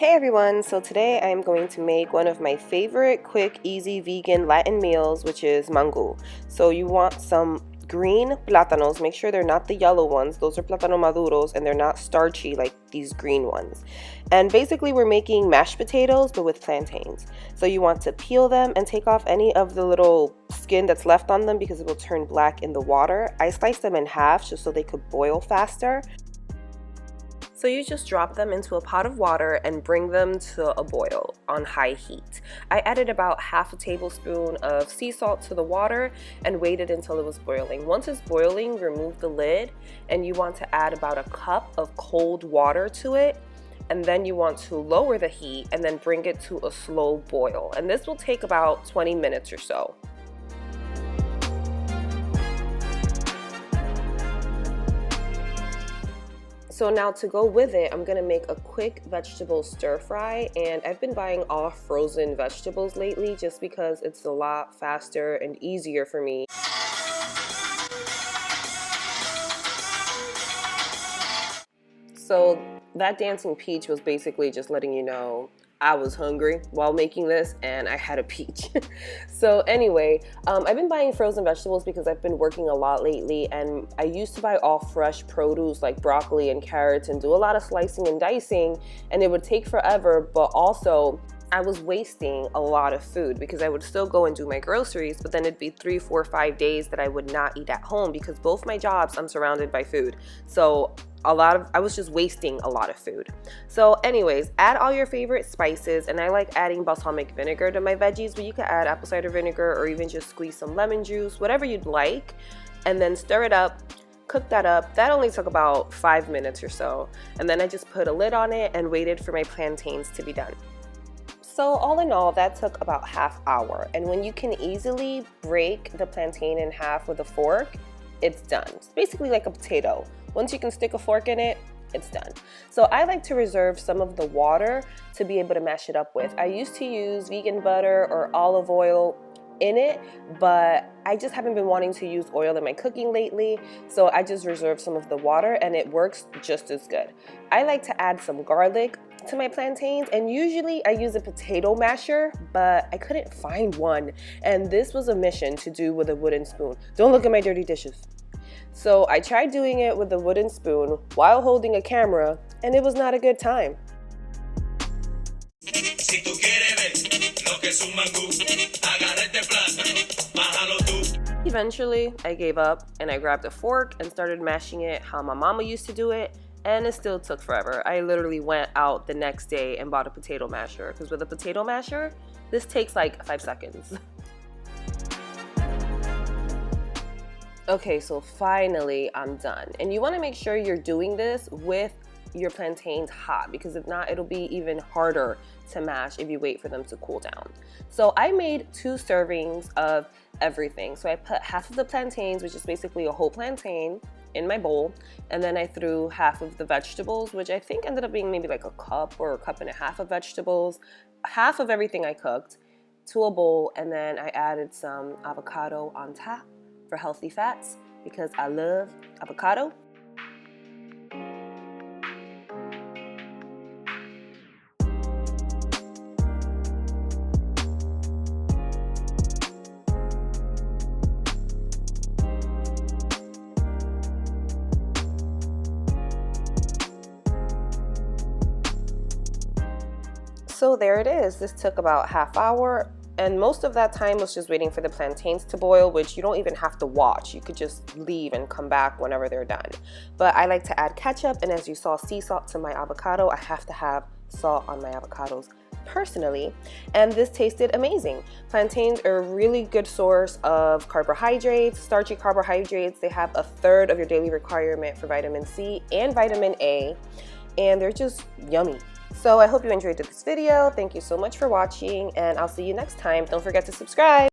Hey everyone, so today I'm going to make one of my favorite quick, easy vegan Latin meals, which is mangu. So you want some green plátanos. Make sure they're not the yellow ones. Those are plátano maduros and they're not starchy like these green ones. And basically we're making mashed potatoes but with plantains. So you want to peel them and take off any of the little skin that's left on them because it will turn black in the water. I sliced them in half just so they could boil faster. So you just drop them into a pot of water and bring them to a boil on high heat. I added about half a tablespoon of sea salt to the water and waited until it was boiling. Once it's boiling, remove the lid and you want to add about a cup of cold water to it. And then you want to lower the heat and then bring it to a slow boil. And this will take about 20 minutes or so. So now to go with it, I'm gonna make a quick vegetable stir fry, and I've been buying all frozen vegetables lately just because it's a lot faster and easier for me. So that dancing peach was basically just letting you know I was hungry while making this and I had a peach. So anyway, I've been buying frozen vegetables because I've been working a lot lately, and I used to buy all fresh produce like broccoli and carrots and do a lot of slicing and dicing, and it would take forever, but also I was wasting a lot of food because I would still go and do my groceries, but then it'd be 3, 4, 5 days that I would not eat at home because both my jobs I'm surrounded by food. So I was just wasting a lot of food. So anyways, add all your favorite spices, and I like adding balsamic vinegar to my veggies, but you can add apple cider vinegar or even just squeeze some lemon juice, whatever you'd like, and then stir it up. Cook that up. That only took about 5 minutes or so, and then I just put a lid on it and waited for my plantains to be done. So all in all, that took about half hour, and when you can easily break the plantain in half with a fork, it's done. It's basically like a potato. Once you can stick a fork in it, it's done. So I like to reserve some of the water to be able to mash it up with. I used to use vegan butter or olive oil in it, but I just haven't been wanting to use oil in my cooking lately, so I just reserve some of the water and it works just as good. I like to add some garlic to my plantains, and usually I use a potato masher, but I couldn't find one, and this was a mission to do with a wooden spoon. Don't look at my dirty dishes. So I tried doing it with a wooden spoon while holding a camera, and it was not a good time. Eventually, I gave up and I grabbed a fork and started mashing it how my mama used to do it, and it still took forever. I literally went out the next day and bought a potato masher, because with a potato masher, this takes like 5 seconds. Okay, so finally I'm done. And you want to make sure you're doing this with your plantains hot, because if not, it'll be even harder to mash if you wait for them to cool down. So I made 2 servings of everything. So I put half of the plantains, which is basically a whole plantain, in my bowl, and then I threw half of the vegetables, which I think ended up being maybe like a cup or a cup and a half of vegetables, half of everything I cooked, to a bowl, and then I added some avocado on top for healthy fats because I love avocado. So there it is. This took about half hour, and most of that time was just waiting for the plantains to boil, which you don't even have to watch. You could just leave and come back whenever they're done. But I like to add ketchup, and as you saw, sea salt to my avocado. I have to have salt on my avocados personally, and this tasted amazing. Plantains are a really good source of carbohydrates, starchy carbohydrates. They have 1/3 of your daily requirement for vitamin C and vitamin A, and they're just yummy. So I hope you enjoyed this video. Thank you so much for watching, and I'll see you next time. Don't forget to subscribe.